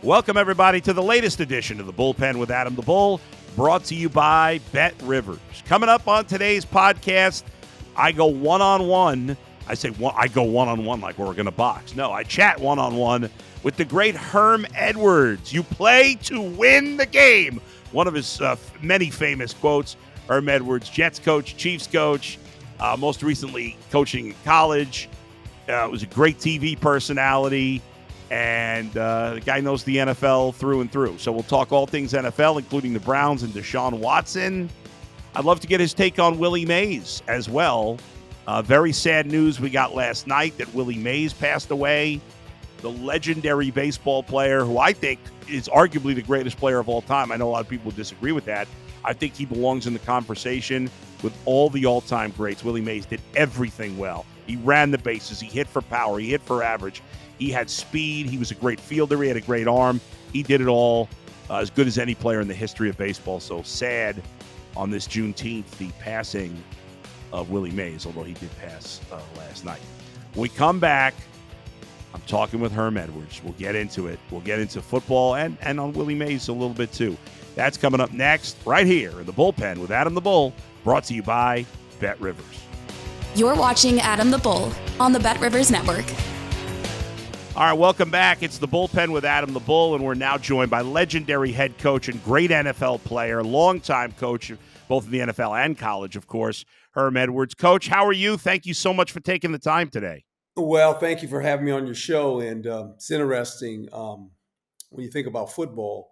Welcome, everybody, to the latest edition of the Bullpen with Adam the Bull, brought to you by Bet Rivers. Coming up on today's podcast, I go one-on-one. I go one-on-one like we're going to box. No, I chat one-on-one with the great Herm Edwards. You play to win the game. One of his many famous quotes. Herm Edwards, Jets coach, Chiefs coach, most recently coaching in college. Was a great TV personality. And the guy knows the NFL through and through. So we'll talk all things NFL, including the Browns and Deshaun Watson. I'd love to get his take on Willie Mays as well. Very sad news we got last night that Willie Mays passed away. The legendary baseball player who I think is arguably the greatest player of all time. I know a lot of people disagree with that. I think he belongs in the conversation with all the all-time greats. Willie Mays did everything well. He ran the bases. He hit for power. He hit for average. He had speed. He was a great fielder. He had a great arm. He did it all as good as any player in the history of baseball. So sad on this Juneteenth, the passing of Willie Mays, although he did pass last night. When we come back, I'm talking with Herm Edwards. We'll get into it. We'll get into football and on Willie Mays a little bit too. That's coming up next right here in the Bullpen with Adam the Bull, brought to you by Bet Rivers. You're watching Adam the Bull on the Bet Rivers Network. All right, welcome back. It's the Bullpen with Adam the Bull, and we're now joined by legendary head coach and great NFL player, longtime coach, both in the NFL and college, of course, Herm Edwards. Coach, how are you? Thank you so much for taking the time today. Well, thank you for having me on your show, and it's interesting when you think about football,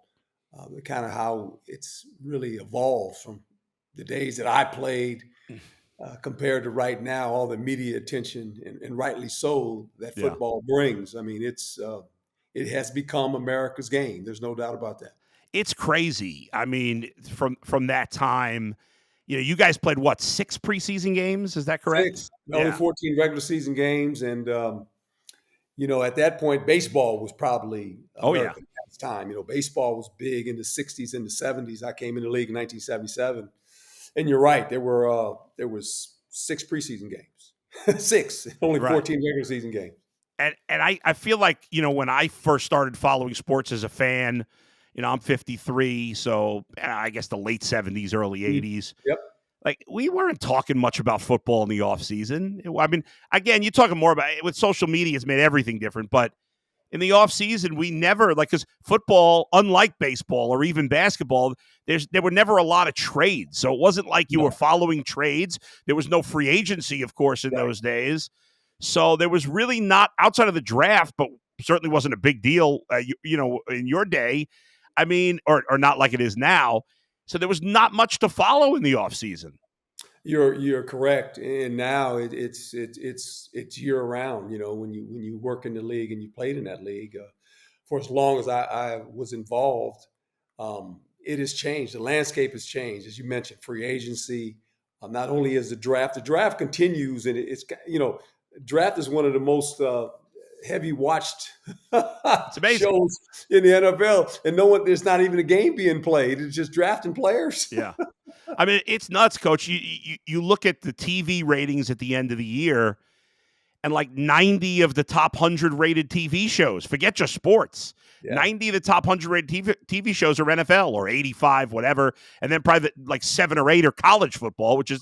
kind of how it's really evolved from the days that I played compared to right now, all the media attention, and rightly so, that football brings. I mean, it has become America's game. There's no doubt about that. It's crazy. I mean, from that time, you guys played, 6 preseason games? Is that correct? 6. Only 14 regular season games. And, at that point, baseball was probably American at its time. Baseball was big in the 60s and the 70s. I came in the league in 1977. And you're right. There was 6 preseason games, 6, only 14 regular season games. And I feel like, when I first started following sports as a fan, I'm 53. So I guess the late 70s, early 80s. Yep. Like, we weren't talking much about football in the off season. I mean, again, you're talking more about it with social media. It's made everything different, but in the offseason, we never, because football, unlike baseball or even basketball, there were never a lot of trades. So it wasn't like you were following trades. There was no free agency, of course, in those days. So there was really not, outside of the draft, but certainly wasn't a big deal, in your day. I mean, or not like it is now. So there was not much to follow in the offseason. You're correct, and now it's year round. When you work in the league and you played in that league for as long as I was involved, it has changed. The landscape has changed, as you mentioned. Free agency, not only is the draft continues, and it's draft is one of the most heavy watched shows in the NFL, and there's not even a game being played. It's just drafting players. Yeah. I mean, it's nuts, Coach. You look at the TV ratings at the end of the year, and like 90 of the top 100 rated TV shows, forget just sports, 90 of the top 100 rated TV shows are NFL, or 85, whatever, and then probably like 7 or 8 are college football, which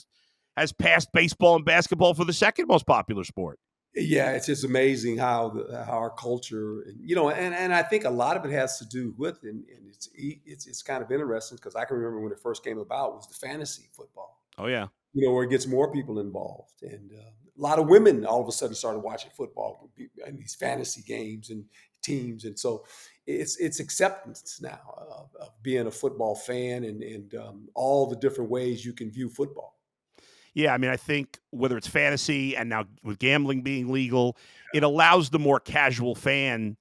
has passed baseball and basketball for the second most popular sport. Yeah, it's just amazing how our culture, and I think a lot of it has to do with, and it's kind of interesting because I can remember when it first came about was the fantasy football. Oh yeah, where it gets more people involved, and a lot of women all of a sudden started watching football and these fantasy games and teams, and so it's acceptance now of being a football fan and all the different ways you can view football. Yeah, I mean, I think whether it's fantasy and now with gambling being legal, it allows the more casual fan.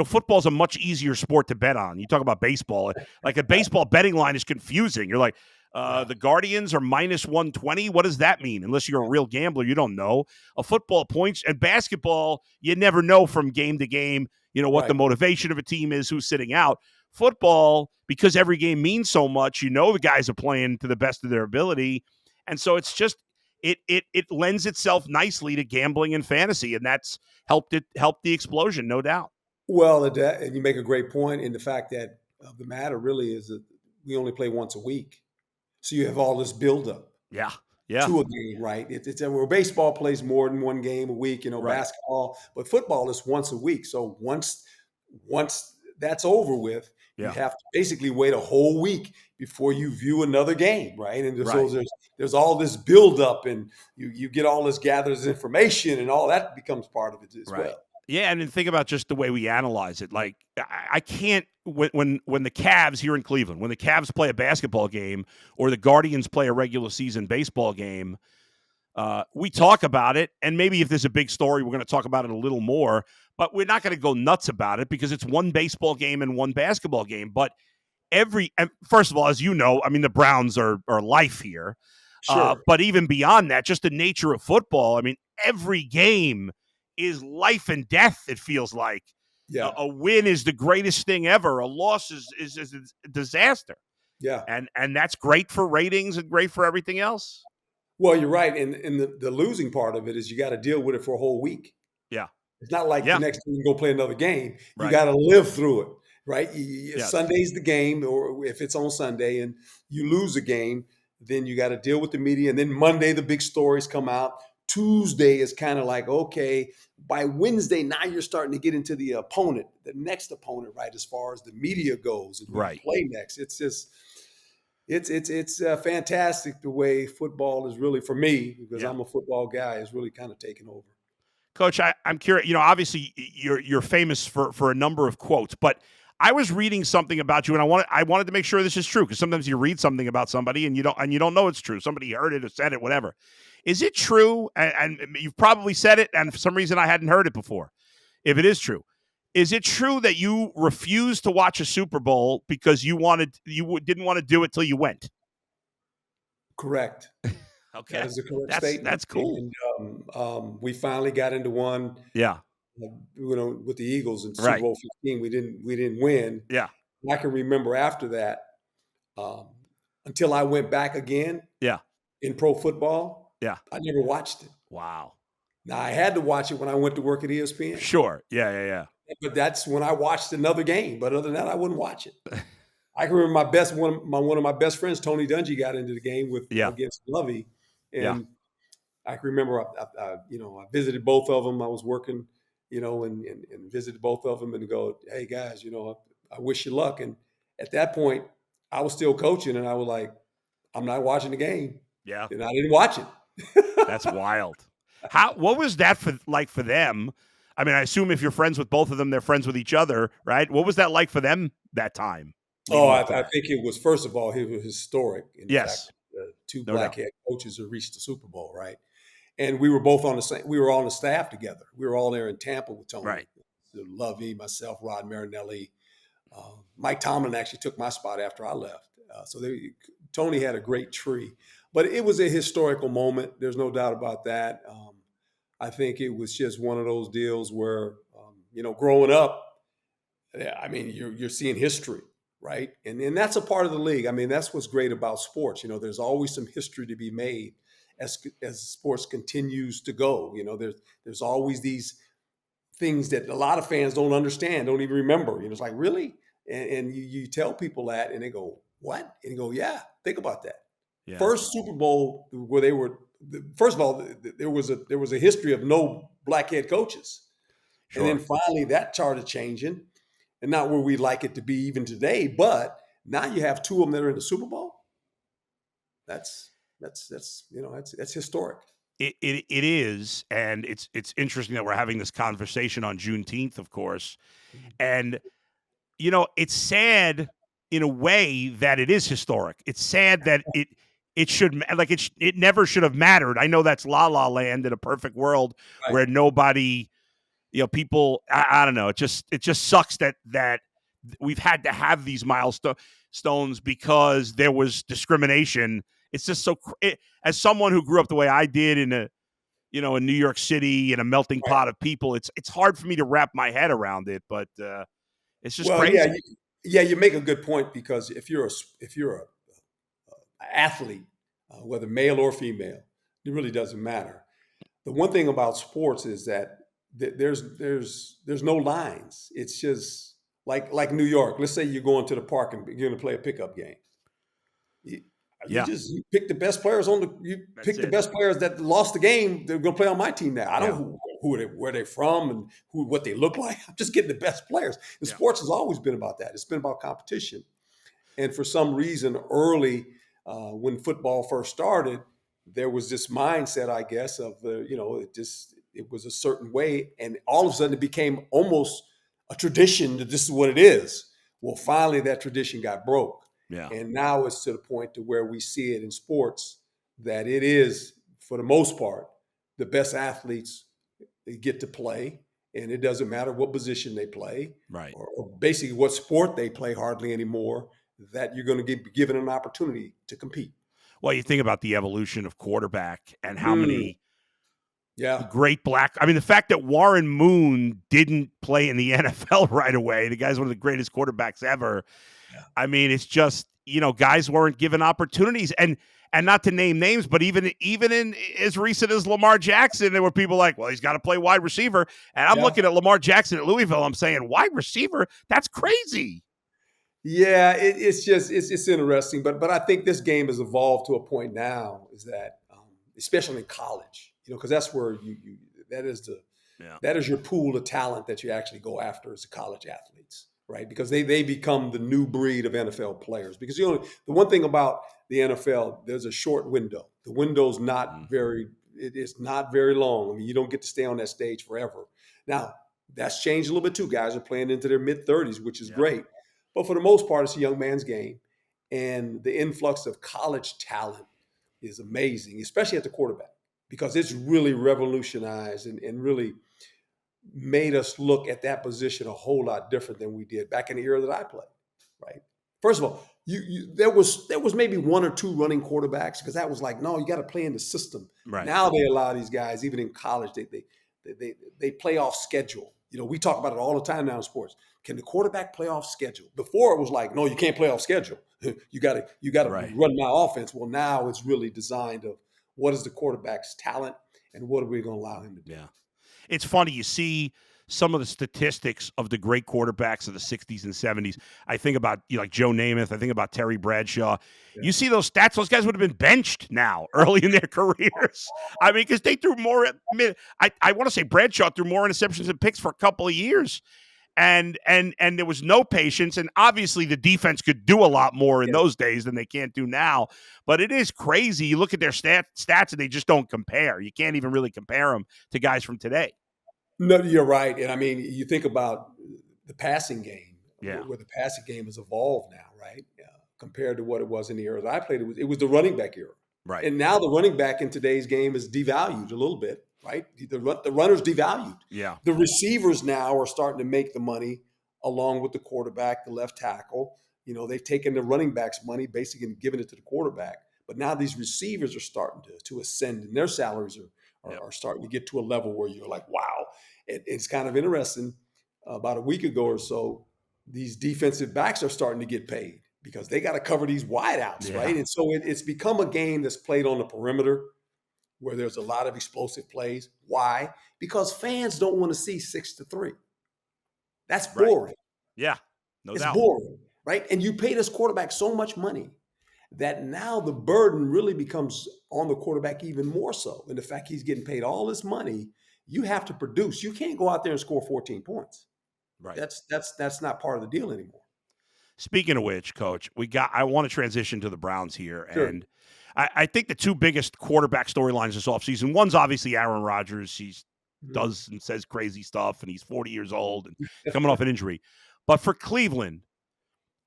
Football is a much easier sport to bet on. You talk about baseball. Like a baseball betting line is confusing. You're like, the Guardians are minus 120. What does that mean? Unless you're a real gambler, you don't know. A football points and basketball, you never know from game to game, what the motivation of a team is, who's sitting out. Football, because every game means so much, the guys are playing to the best of their ability. And so it's just it lends itself nicely to gambling and fantasy, and that's helped the explosion, no doubt. Well, and you make a great point in the fact that the matter really is that we only play once a week. So you have all this buildup Yeah. Yeah. to a game, right? It's where baseball plays more than one game a week, Right. basketball, but football is once a week. So once that's over with, you Yeah. have to basically wait a whole week before you view another game, right? And so Right. there's all this buildup, and you get all this gathers information, and all that becomes part of it as Right. well. Yeah, and then think about just the way we analyze it. Like, I can't when the Cavs here in Cleveland, when the Cavs play a basketball game or the Guardians play a regular season baseball game, we talk about it, and maybe if there's a big story, we're going to talk about it a little more. But we're not going to go nuts about it because it's one baseball game and one basketball game. But first of all, as you know, I mean, the Browns are life here. Sure. But even beyond that, just the nature of football. I mean, every game is life and death. It feels like Yeah. a win is the greatest thing ever. A loss is a disaster, Yeah. and that's great for ratings and great for everything else. Well, you're right. And the losing part of it is you got to deal with it for a whole week. Yeah, It's not like the yeah, next day you can go play another game. You right. got to live through it, right? Yes, Sunday's the game, or if it's on Sunday and you lose a game, then you got to deal with the media. And then Monday, the big stories come out. Tuesday is kind of like, okay, by Wednesday, now you're starting to get into the next opponent, right? As far as the media goes and who you right. play next. It's just, it's fantastic the way football is really, for me, because Yeah. I'm a football guy, is really kind of taken over. Coach, I'm curious. You know, obviously you're famous for a number of quotes, but I was reading something about you, and I wanted to make sure this is true because sometimes you read something about somebody and you don't know it's true. Somebody heard it or said it, whatever. Is it true? And you've probably said it, and for some reason I hadn't heard it before. If it is true, is it true that you refused to watch a Super Bowl because you didn't want to do it till you went? Correct. That Okay, is a correct statement. that's cool. And we finally got into one, Yeah. with the Eagles in Super Right. Bowl 15. We didn't win. Yeah. I can remember after that, um, until I went back again Yeah. in pro football, Yeah. I never watched it. Wow. Now I had to watch it when I went to work at ESPN, Sure. Yeah. Yeah. Yeah. but that's when I watched another game. But other than that, I wouldn't watch it. I can remember one of my best friends, Tony Dungy, got into the game Yeah. against Lovey, Yeah. and I can remember I visited both of them. I was working, and visited both of them and go, hey guys, I wish you luck. And at that point, I was still coaching, and I was like, I'm not watching the game, Yeah. and I didn't watch That's it. wild. What was that for them? I mean, I assume if you're friends with both of them, they're friends with each other, right? What was that like for them that time? Oh, Leading I, up to I that? think it was, first of all, it was historic in the fact Yes, that two no black doubt. head coaches have reached the Super Bowl, right? And we were both we were all on the staff together. We were all there in Tampa with Tony, Right. Lovey, myself, Rod Marinelli. Mike Tomlin actually took my spot after I left. Tony had a great tree, but it was a historical moment. There's no doubt about that. I think it was just one of those deals where, growing up, I mean, you're seeing history, right? And that's a part of the league. I mean, that's what's great about sports. There's always some history to be made as sports continues to go. There's always these things that a lot of fans don't understand, don't even remember. It's like, really? And you tell people that, and they go, what? And you go, yeah, think about that. Yeah. First Super Bowl where they were, first of all, there was a history of no black head coaches. And then Sure. finally that started changing, and not where we like it to be even today. But now you have two of them that are in the Super Bowl. That's historic. It is, and it's interesting that we're having this conversation on Juneteenth, of course, and it's sad in a way that it is historic. It's sad that it should it never should have mattered. I know that's La La Land in a perfect world Right. where nobody, people. I don't know. It just sucks that we've had to have these milestones because there was discrimination. It's just as someone who grew up the way I did in New York City in a melting Right. pot of people, it's hard for me to wrap my head around it, but it's just Well, yeah, crazy. you make a good point, because if you're a athlete, whether male or female, it really doesn't matter. The one thing about sports is that there's no lines. It's just like New York. Let's say you're going to the park and you're going to play a pickup game. You Yeah, just you pick the best players you that's pick the it. best players that lost the game. They're going to play on my team now. I Yeah. don't know where they're from and what they look like. I'm just getting the best players. And Yeah. sports has always been about that. It's been about competition. And for some reason, early when football first started, there was this mindset, I guess, of it was a certain way, and all of a sudden it became almost a tradition that this is what it is. Well, finally, that tradition got broke, Yeah. and now it's to the point to where we see it in sports that it is, for the most part, the best athletes they get to play, and it doesn't matter what position they play, Right. or basically what sport they play, hardly anymore. That you're going to be given an opportunity to compete. Well, you think about the evolution of quarterback and how Mm, many yeah, great black. I mean, the fact that Warren Moon didn't play in the NFL right away, the guy's one of the greatest quarterbacks ever. yeah, I mean, it's just, guys weren't given opportunities. And not to name names, but even in as recent as Lamar Jackson, there were people like, well, he's got to play wide receiver. And I'm yeah. looking at Lamar Jackson at Louisville. I'm saying, wide receiver? That's crazy. Yeah, it's interesting, but I think this game has evolved to a point now is that especially in college, because that's where you that is the Yeah. that is your pool of talent that you actually go after as the college athletes, right? Because they become the new breed of NFL players. Because the one thing about the NFL, there's a short window. The window's it is not very long. I mean, you don't get to stay on that stage forever. Now, that's changed a little bit too. Guys are playing into their mid-30s, which is Yeah. great. But for the most part, it's a young man's game. And the influx of college talent is amazing, especially at the quarterback, because it's really revolutionized and really made us look at that position a whole lot different than we did back in the era that I played, right? First of all, there was maybe one or two running quarterbacks because that was like, no, you got to play in the system. Right. Now they allow these guys, even in college, they play off schedule. We talk about it all the time now in sports. Can the quarterback play off schedule? Before it was like, no, you can't play off schedule. You got to Right. run my offense. Well, now it's really designed of what is the quarterback's talent and what are we going to allow him to do? Yeah. It's funny. You see some of the statistics of the great quarterbacks of the 60s and 70s. I think about like Joe Namath. I think about Terry Bradshaw. Yeah. You see those stats, those guys would have been benched now early in their careers. I mean, because they threw more. I want to say Bradshaw threw more interceptions and picks for a couple of years. And there was no patience. And obviously the defense could do a lot more in those days than they can't do now. But it is crazy. You look at their stats and they just don't compare. You can't even really compare them to guys from today. No, you're right. And I mean, you think about the passing game, where the passing game has evolved now, right? Compared to what it was in the era that I played, it was the running back era. Right. And now the running back in today's game is devalued a little bit, right? The runner's devalued. Yeah. The receivers now are starting to make the money along with the quarterback, the left tackle. They've taken the running back's money basically and given it to the quarterback. But now these receivers are starting to ascend, and their salaries are starting to get to a level where you're like, wow. It's kind of interesting. About a week ago or so, these defensive backs are starting to get paid because they got to cover these wideouts, right? And so it's become a game that's played on the perimeter where there's a lot of explosive plays. Why? Because fans don't want to see 6-3. That's boring. Right. Yeah, no doubt. It's boring, right? And you pay this quarterback so much money that now the burden really becomes on the quarterback even more so. And the fact he's getting paid all this money, you have to produce. You can't go out there and score 14 points. Right. That's not part of the deal anymore. Speaking of which, Coach, I want to transition to the Browns here. Sure. And I think the two biggest quarterback storylines this offseason, one's obviously Aaron Rodgers. He does and says crazy stuff, and he's 40 years old and coming off an injury. But for Cleveland,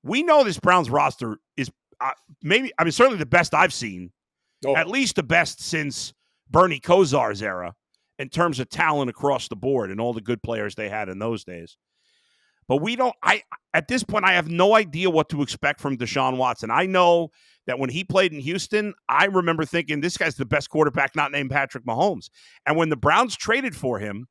we know this Browns roster is certainly the best I've seen, at least the best since Bernie Kosar's era in terms of talent across the board and all the good players they had in those days. But at this point, I have no idea what to expect from Deshaun Watson. I know that when he played in Houston, I remember thinking this guy's the best quarterback not named Patrick Mahomes. And when the Browns traded for him,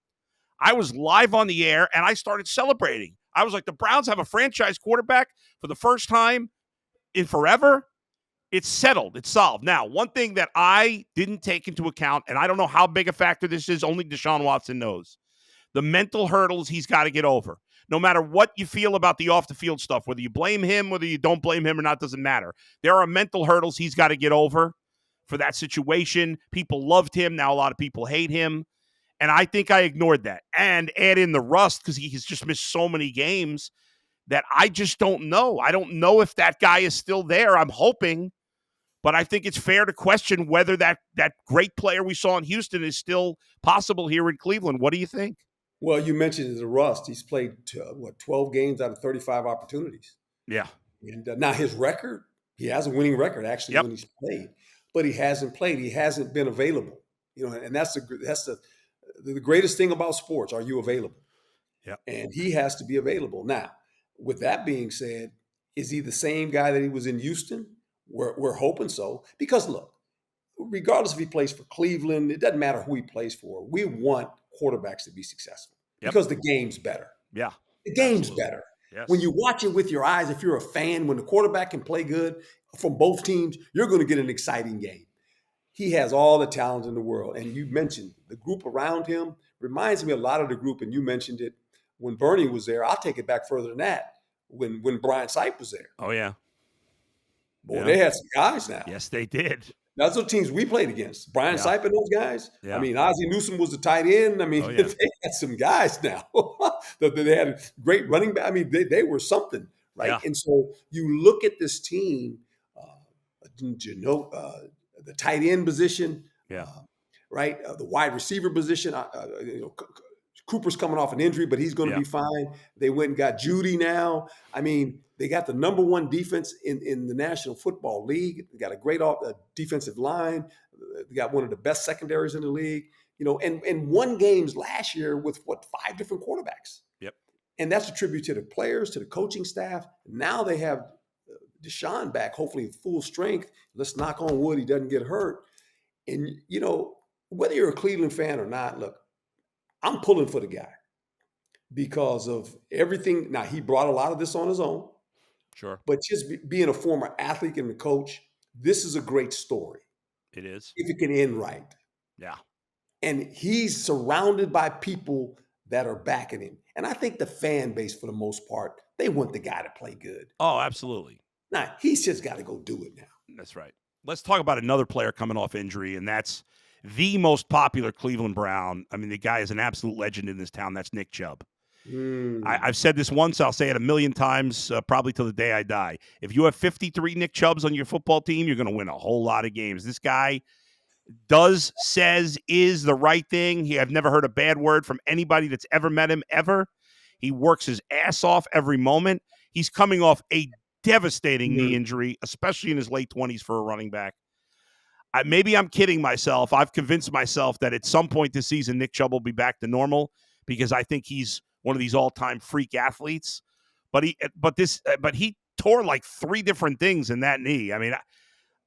I was live on the air and I started celebrating. I was like, the Browns have a franchise quarterback for the first time in forever. It's settled. It's solved. Now, one thing that I didn't take into account, and I don't know how big a factor this is, only Deshaun Watson knows. the mental hurdles he's got to get over. No matter what you feel about the off-the-field stuff, whether you blame him, whether you don't blame him or not, doesn't matter. There are mental hurdles he's got to get over for that situation. People loved him. Now a lot of people hate him. And I think I ignored that. And add in the rust because he's just missed so many games that I just don't know. I don't know if that guy is still there. I'm hoping. But I think it's fair to question whether that great player we saw in Houston is still possible here in Cleveland. What do you think? Well, you mentioned the rust. He's played, 12 games out of 35 opportunities. Yeah. And now his record, he has a winning record actually when he's played. But he hasn't played. He hasn't been available. And that's the greatest thing about sports. Are you available? Yeah. And he has to be available. Now, with that being said, is he the same guy that he was in Houston? We're hoping so. Because, look, regardless if he plays for Cleveland, it doesn't matter who he plays for. We want quarterbacks to be successful because the game's better. Yeah. The game's better. Yes. When you watch it with your eyes, if you're a fan, when the quarterback can play good from both teams, you're going to get an exciting game. He has all the talent in the world. And you mentioned the group around him reminds me a lot of the group, and you mentioned it when Bernie was there. I'll take it back further than that. When Brian Sipe was there. Oh, yeah. Boy, they had some guys now. Yes, they did. That's the teams we played against. Brian Sipe and those guys. Yeah. I mean, Ozzie Newsome was the tight end. I mean, they had some guys now. They had a great running back. I mean, they were something, right? Yeah. And so you look at this team, the tight end position, right? The wide receiver position. Cooper's coming off an injury, but he's going to be fine. They went and got Judy now. I mean, they got the number one defense in the National Football League. They got a great defensive line. They got one of the best secondaries in the league. And won games last year with 5 different quarterbacks. Yep. And that's a tribute to the players, to the coaching staff. Now they have Deshaun back, hopefully full strength. Let's knock on wood he doesn't get hurt. And, whether you're a Cleveland fan or not, look, I'm pulling for the guy because of everything. Now, he brought a lot of this on his own. Sure. But just being a former athlete and a coach, this is a great story. It is. If it can end right. Yeah. And he's surrounded by people that are backing him. And I think the fan base, for the most part, they want the guy to play good. Oh, absolutely. Now, he's just got to go do it now. That's right. Let's talk about another player coming off injury, and that's the most popular Cleveland Brown. I mean, the guy is an absolute legend in this town. That's Nick Chubb. I've said this once. I'll say it a million times, probably till the day I die. If you have 53 Nick Chubbs on your football team, you're going to win a whole lot of games. This guy says, is the right thing. I've never heard a bad word from anybody that's ever met him, ever. He works his ass off every moment. He's coming off a devastating knee injury, especially in his late 20s for a running back. Maybe I'm kidding myself. I've convinced myself that at some point this season, Nick Chubb will be back to normal because I think he's one of these all-time freak athletes. But he tore like 3 different things in that knee. I mean,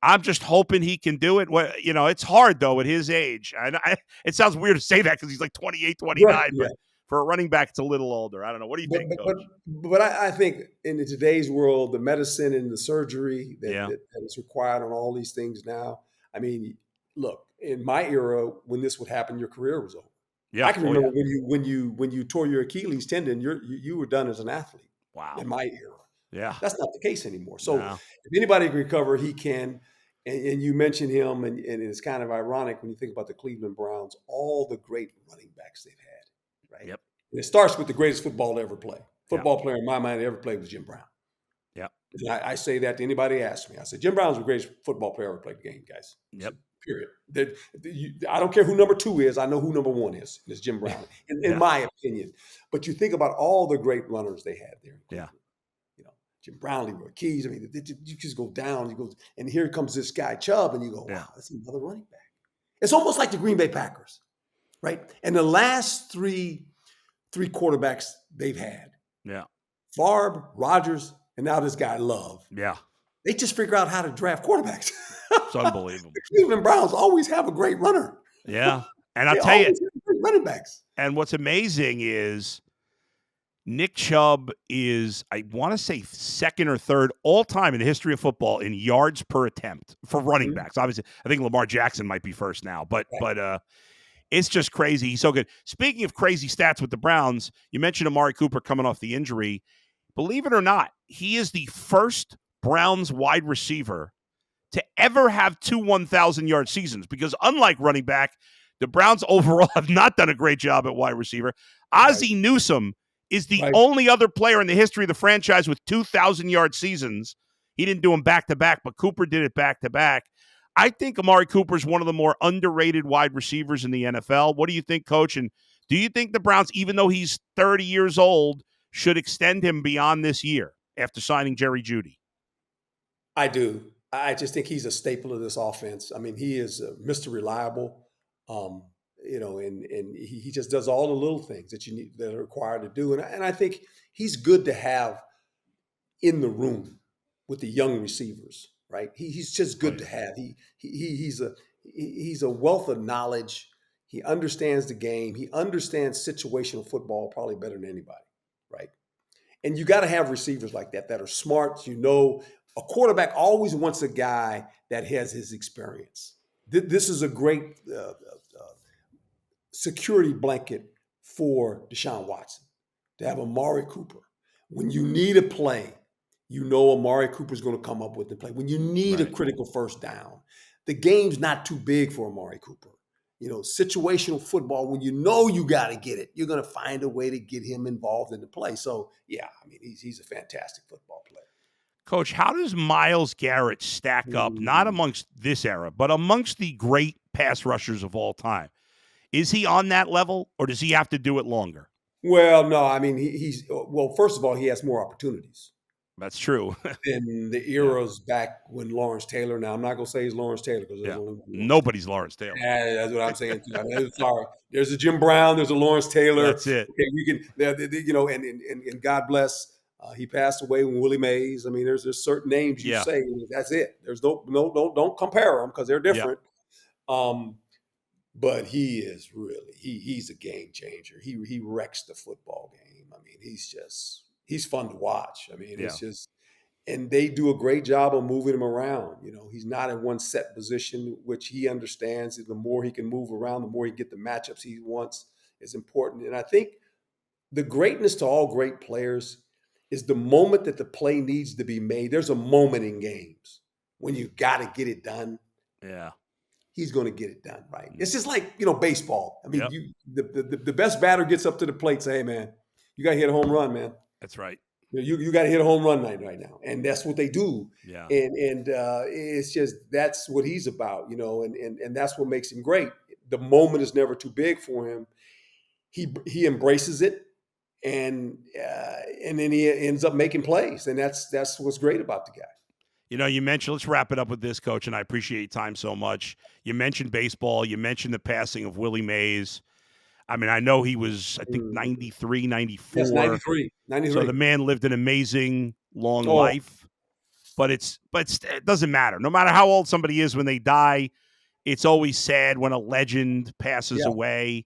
I'm just hoping he can do it. It's hard, though, at his age. It sounds weird to say that because he's like 28, 29. Right, but for a running back, it's a little older. I don't know. What do you think, Coach? But I think in today's world, the medicine and the surgery that is required on all these things now, I mean, look, in my era, when this would happen, your career was over. Yeah, I can remember when you tore your Achilles tendon, you were done as an athlete. Wow. In my era. Yeah. That's not the case anymore. So if anybody can recover, he can. And you mentioned him, and it's kind of ironic when you think about the Cleveland Browns, all the great running backs they've had, right? Yep. And it starts with the greatest football to ever play. Football player in my mind that ever played was Jim Brown. Yep. And I say that to anybody asks me. I said, Jim Brown's the greatest football player ever played the game, guys. Yep. Period. I don't care who number 2 is. I know who number 1 is. It's Jim Brown, in my opinion. But you think about all the great runners they had there. Yeah. Jim Brown, Leroy Keys. I mean, you just go down. You go, and here comes this guy Chubb, and you go, wow, that's another running back. It's almost like the Green Bay Packers, right? And the last three quarterbacks they've had, Favre, Rodgers, and now this guy Love. Yeah. They just figure out how to draft quarterbacks. It's unbelievable. The Cleveland Browns always have a great runner. Yeah. And I'll tell you, great running backs. And what's amazing is Nick Chubb is, I want to say, 2nd or 3rd all time in the history of football in yards per attempt for running backs. Obviously, I think Lamar Jackson might be first now, but It's just crazy. He's so good. Speaking of crazy stats with the Browns, you mentioned Amari Cooper coming off the injury. Believe it or not, he is the first Browns wide receiver to ever have two 1,000-yard seasons because unlike running back, the Browns overall have not done a great job at wide receiver. Ozzie Newsome is the only other player in the history of the franchise with 2,000-yard seasons. He didn't do them back-to-back, but Cooper did it back-to-back. I think Amari Cooper is one of the more underrated wide receivers in the NFL. What do you think, Coach? And do you think the Browns, even though he's 30 years old, should extend him beyond this year after signing Jerry Jeudy? I do. I just think he's a staple of this offense. I mean, he is Mr. Reliable, and he just does all the little things that you need that are required to do. And I think he's good to have in the room with the young receivers, right? He's just good to have. He's a wealth of knowledge. He understands the game. He understands situational football probably better than anybody, right? And you got to have receivers like that are smart. A quarterback always wants a guy that has his experience. This is a great security blanket for Deshaun Watson to have Amari Cooper. When you need a play, Amari Cooper's going to come up with the play. When you need a critical first down, the game's not too big for Amari Cooper. Situational football, when you got to get it, you're going to find a way to get him involved in the play. So, yeah, I mean, he's a fantastic football player. Coach, how does Myles Garrett stack up, not amongst this era, but amongst the great pass rushers of all time? Is he on that level, or does he have to do it longer? Well, no, I mean, first of all, he has more opportunities. That's true. In the eras back when Lawrence Taylor, now I'm not going to say he's Lawrence Taylor because nobody's Lawrence Taylor. That's what I'm saying too. I mean, sorry. There's a Jim Brown, there's a Lawrence Taylor. That's it. Okay, we can, and God bless. He passed away when Willie Mays. I mean, there's certain names you say. That's it. There's don't compare them because they're different. But he is really he's a game changer. He wrecks the football game. I mean, he's fun to watch. I mean, it's just, and they do a great job of moving him around. He's not in one set position, which he understands. The more he can move around, the more he can get the matchups he wants is important. And I think the greatness to all great players is the moment that the play needs to be made. There's a moment in games when you got to get it done. Yeah. He's going to get it done, right? It's just like, baseball. I mean, the best batter gets up to the plate and say, hey, man, you got to hit a home run, man. That's right. You got to hit a home run right now. And that's what they do. Yeah. And it's just, that's what he's about, and that's what makes him great. The moment is never too big for him. He embraces it. And then he ends up making plays. And that's what's great about the guy. You mentioned, let's wrap it up with this, Coach, and I appreciate your time so much. You mentioned baseball. You mentioned the passing of Willie Mays. I mean, I know he was, I think, 93, 94. Yes, 93. So the man lived an amazing, long life. But it doesn't matter. No matter how old somebody is when they die, it's always sad when a legend passes away.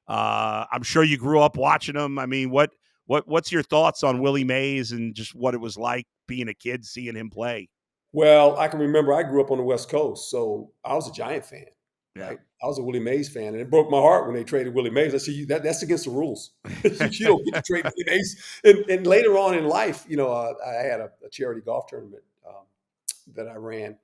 I'm sure you grew up watching him. I mean, what's your thoughts on Willie Mays and just what it was like being a kid, seeing him play? Well, I can remember I grew up on the West Coast, so I was a Giant fan. Right? I was a Willie Mays fan, and it broke my heart when they traded Willie Mays. I said, that's against the rules. You don't get to trade Willie Mays. And later on in life, I had a charity golf tournament that I ran.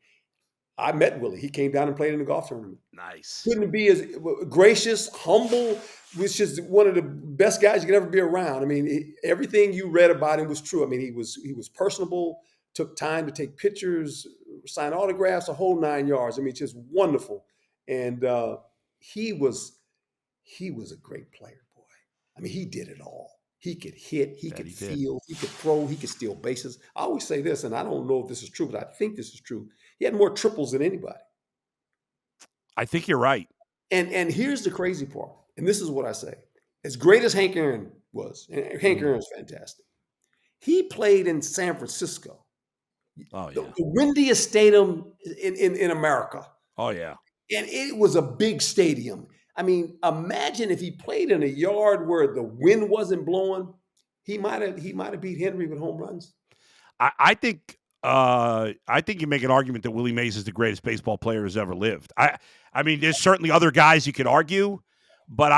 I met Willie. He came down and played in the golf tournament. Nice. Couldn't be as gracious, humble, was just one of the best guys you could ever be around. I mean, everything you read about him was true. I mean, he was personable, took time to take pictures, sign autographs, a whole 9 yards. I mean, just wonderful. And he was a great player, boy. I mean, he did it all. He could hit, he could field, he could throw, he could steal bases. I always say this, and I don't know if this is true, but I think this is true. He had more triples than anybody. I think you're right. And here's the crazy part, and this is what I say. As great as Hank Aaron was, and Hank Aaron was fantastic, he played in San Francisco. Oh, yeah. The windiest stadium in America. Oh, yeah. And it was a big stadium. I mean, imagine if he played in a yard where the wind wasn't blowing, he might have beat Henry with home runs. I think you make an argument that Willie Mays is the greatest baseball player who's ever lived. I mean, there's certainly other guys you could argue, but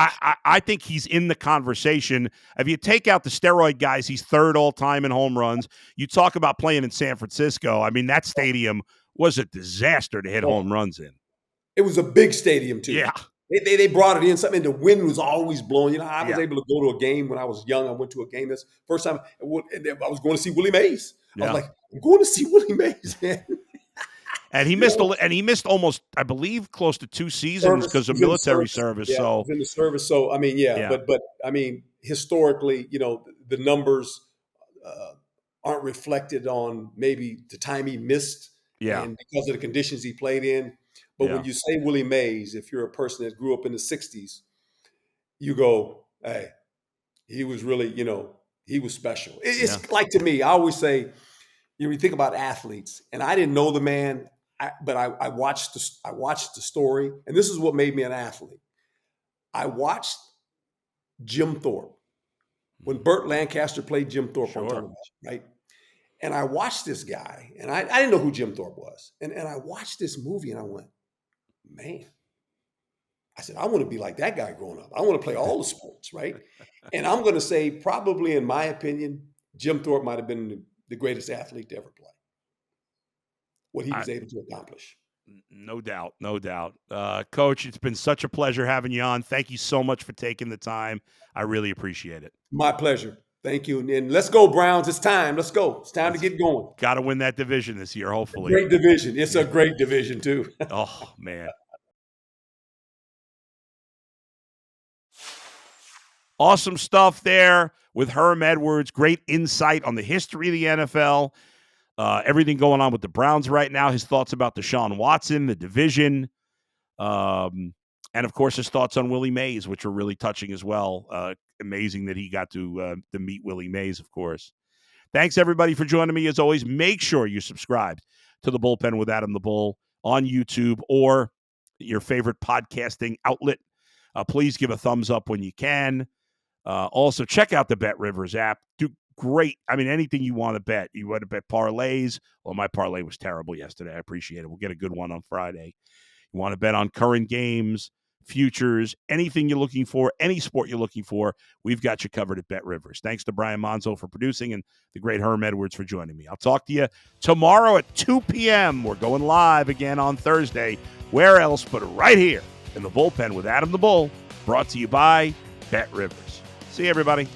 I think he's in the conversation. If you take out the steroid guys, he's third all time in home runs. You talk about playing in San Francisco. I mean, that stadium was a disaster to hit home runs in. It was a big stadium too. Yeah. They brought it in something. The wind was always blowing. I was able to go to a game when I was young. I went to a game. That's the first time I was going to see Willie Mays. I was like, I'm going to see Willie Mays, man. And he missed almost, I believe, close to 2 seasons because of military service. Yeah, so was in the service. So I mean, but I mean, historically, the numbers aren't reflected on maybe the time he missed, and because of the conditions he played in. But when you say Willie Mays, if you're a person that grew up in the '60s, you go, hey, he was really, he was special. It's like, to me, I always say, you think about athletes, and I didn't know the man. But I watched the story, and this is what made me an athlete. I watched Jim Thorpe when Burt Lancaster played Jim Thorpe on television, right? And I watched this guy, and I didn't know who Jim Thorpe was. And I watched this movie, and I went, man, I said, I want to be like that guy growing up. I want to play all the sports, right? And I'm going to say, probably in my opinion, Jim Thorpe might have been the greatest athlete to ever play. What he was able to accomplish. No doubt. Coach, it's been such a pleasure having you on. Thank you so much for taking the time. I really appreciate it. My pleasure. Thank you. And let's go, Browns. It's time. Let's go. It's time to get going. Got to win that division this year, hopefully. Great division. It's a great division, too. Oh, man. Awesome stuff there with Herm Edwards. Great insight on the history of the NFL. Everything going on with the Browns right now, his thoughts about Deshaun Watson, the division, and, of course, his thoughts on Willie Mays, which were really touching as well. Amazing that he got to meet Willie Mays, of course. Thanks, everybody, for joining me. As always, make sure you subscribe to The Bullpen with Adam the Bull on YouTube or your favorite podcasting outlet. Please give a thumbs up when you can. Also, check out the Bet Rivers app. Do great. I mean, anything you want to bet. You want to bet parlays? Well, my parlay was terrible yesterday. I appreciate it. We'll get a good one on Friday. You want to bet on current games, futures, anything you're looking for, any sport you're looking for, we've got you covered at Bet Rivers. Thanks to Brian Monzo for producing and the great Herm Edwards for joining me. I'll talk to you tomorrow at 2 p.m. We're going live again on Thursday. Where else but right here in the Bullpen with Adam the Bull, brought to you by Bet Rivers. See you, everybody.